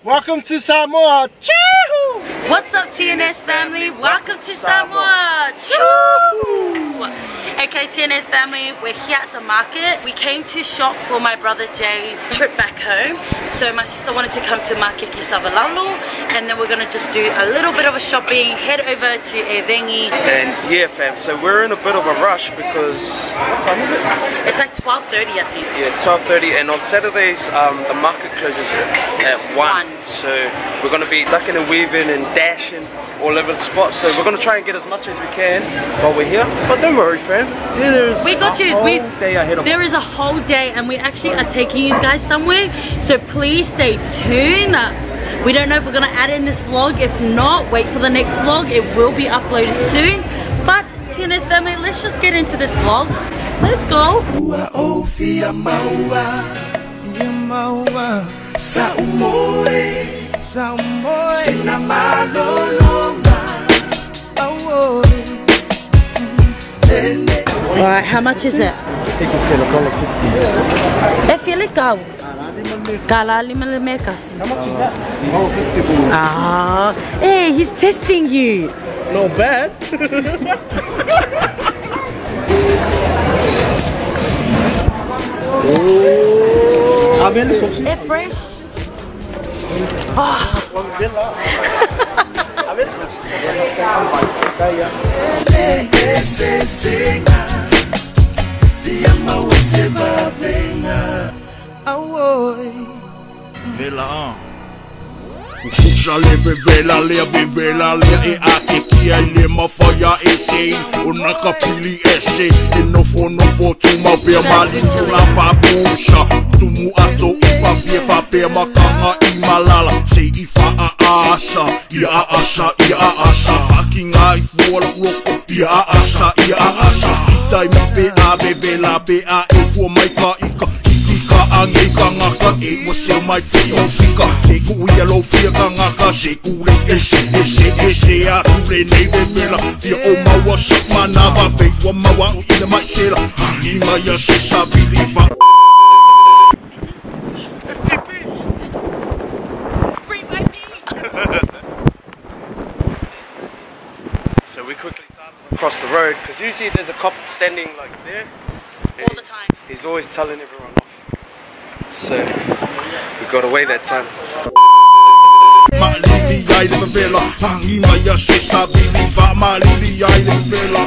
Welcome to Samoa. Choo! What's up, TNS family? Welcome to Samoa. Choo! Okay, TNS family, we're here at the market. We came to shop for my brother Jay's trip back home. So my sister wanted to come to Market Kisavalalo, and then we're gonna just do a little bit of a shopping, head over to Evengi. And yeah, fam, so we're in a bit of a rush because what time is it? It's like 12:30, I think. Yeah, 12:30, and on Saturdays the market closes at 1. So we're gonna be ducking and weaving and dashing all over the spot. So we're gonna try and get as much as we can while we're here. But don't worry, fam. We got you. There is a whole day, and we actually are taking you guys somewhere. So please stay tuned. We don't know if we're gonna add in this vlog. If not, wait for the next vlog. It will be uploaded soon. But TNS family, let's just get into this vlog. Let's go. Alright, how much is it? I think it's $1.50. I feel like Kala lima lemekas. How much is that? $1.50. Ah, hey, he's testing you. Not bad. They're fresh. Oh. VEVELA VEVELA e ake kia le mafaya e sei o nakapili e sei e nofo tuma pe mali tula fabusha tumu ato ifa fiefa pe makanga I malala sei ifa asa ia asa fucking I fall roko ia asa tai pe a VEVELA pe a e fo mai ka ika Angeka ngaka e was my feel fika se ku yellow fia ngaka se ku le ese a le neve mela dia o ma was manava pe wa ma wa ina mai sera ima ya se sabiliva So we quickly across the road because usually there's a cop standing like there All the time. He's always telling everyone off. So we got away that time.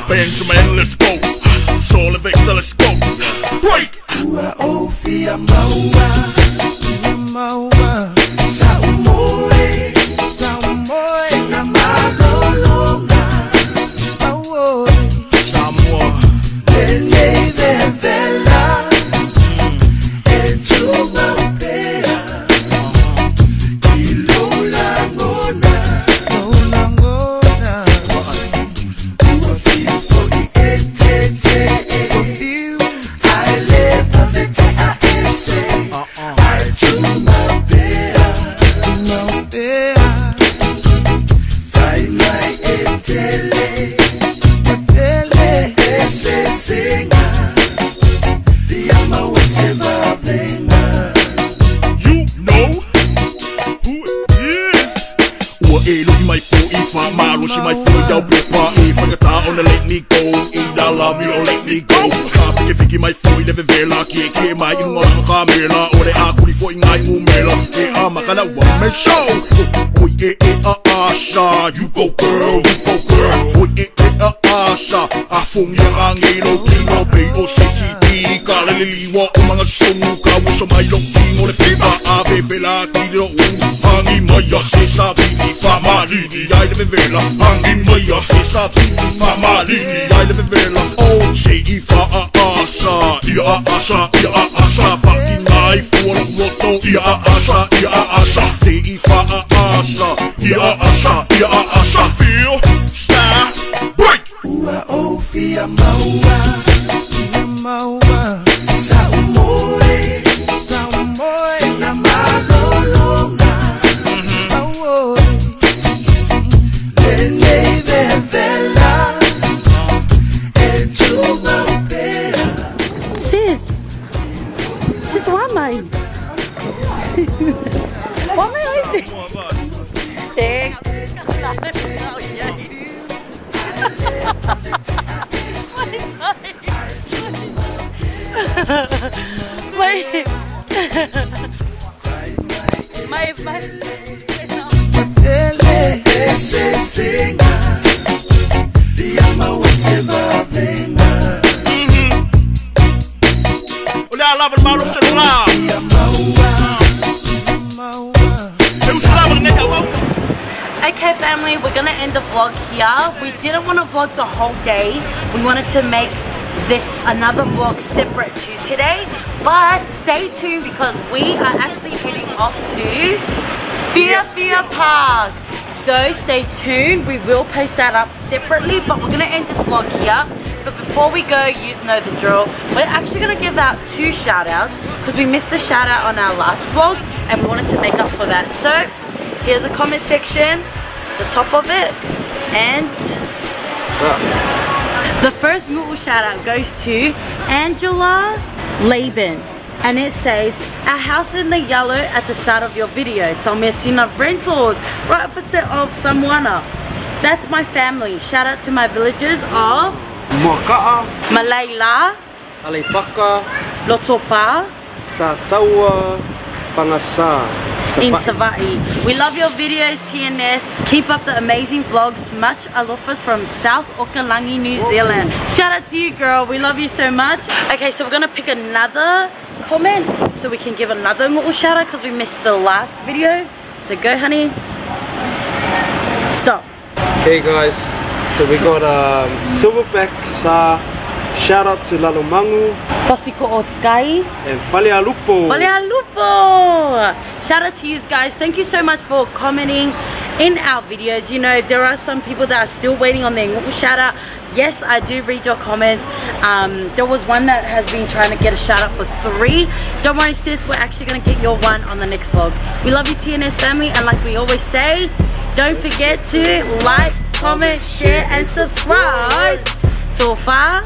Benjamin, let's go. Soul of Victor, let's go. Break. She might feel down paper if I got on the let me go. If I love you, don't let me go. Can't think my food, the VEVELA, KK, my in one camera, or the aqua for in my mumela. Hey, I'm a kind of woman show. Oh, yeah, Asha, you go girl, Oh, yeah, Asha, I phone your angelo, king of pay, or CCD, Kalili, what among a song, was my long king or the fever, VEVELA, Tilo, Hangi, my Yasisa, family, I the VEVELA, Hangi, my Yasisa, family, I the VEVELA, oh, say Ifa, Asa, Asa, fucking life, for a roto, Asa, say Ifa, Asa, feel, stop, break. Fia maua, saumoe, sina malolonga, lele VEVELA, etuma upea. Sis, why am I? Okay family, we're gonna end the vlog here. We didn't want to vlog the whole day. We wanted to make this another vlog separate to today. But stay tuned because we are actually heading off to Fia Park. So stay tuned, we will post that up separately, but we're gonna end this vlog here. But before we go, you know the drill. We're actually gonna give out 2 shout outs because we missed the shout out on our last vlog and we wanted to make up for that. So here's the comment section, the top of it, and the first little shout out goes to Angela Laban, and it says, our house in the yellow at the start of your video. Tomesina Rentals, right opposite of Samoa. That's my family. Shout out to my villagers of Moka'a, Malaila, Alipaka, Lotopa, Sataua, Pangasa, in Savai. We love your videos, TNS. Keep up the amazing vlogs. Much alofas from South Okalangi, New Zealand. Shout out to you, girl. We love you so much. Okay, so we're gonna pick another comment so we can give another little shout out because we missed the last video. So go, honey. Stop. Okay guys, so we got Silverback Sa. Shout out to Lalomangu Fasiko Otkai and Falialupo. Falialupo. Shout out to you guys. Thank you so much for commenting in our videos. You know, there are some people that are still waiting on their shout out. Yes, I do read your comments. There was one that has been trying to get a shout out for 3. Don't worry sis, we're actually going to get your one on the next vlog. We love you TNS family, and like we always say, don't forget to like, comment, share and subscribe. So far,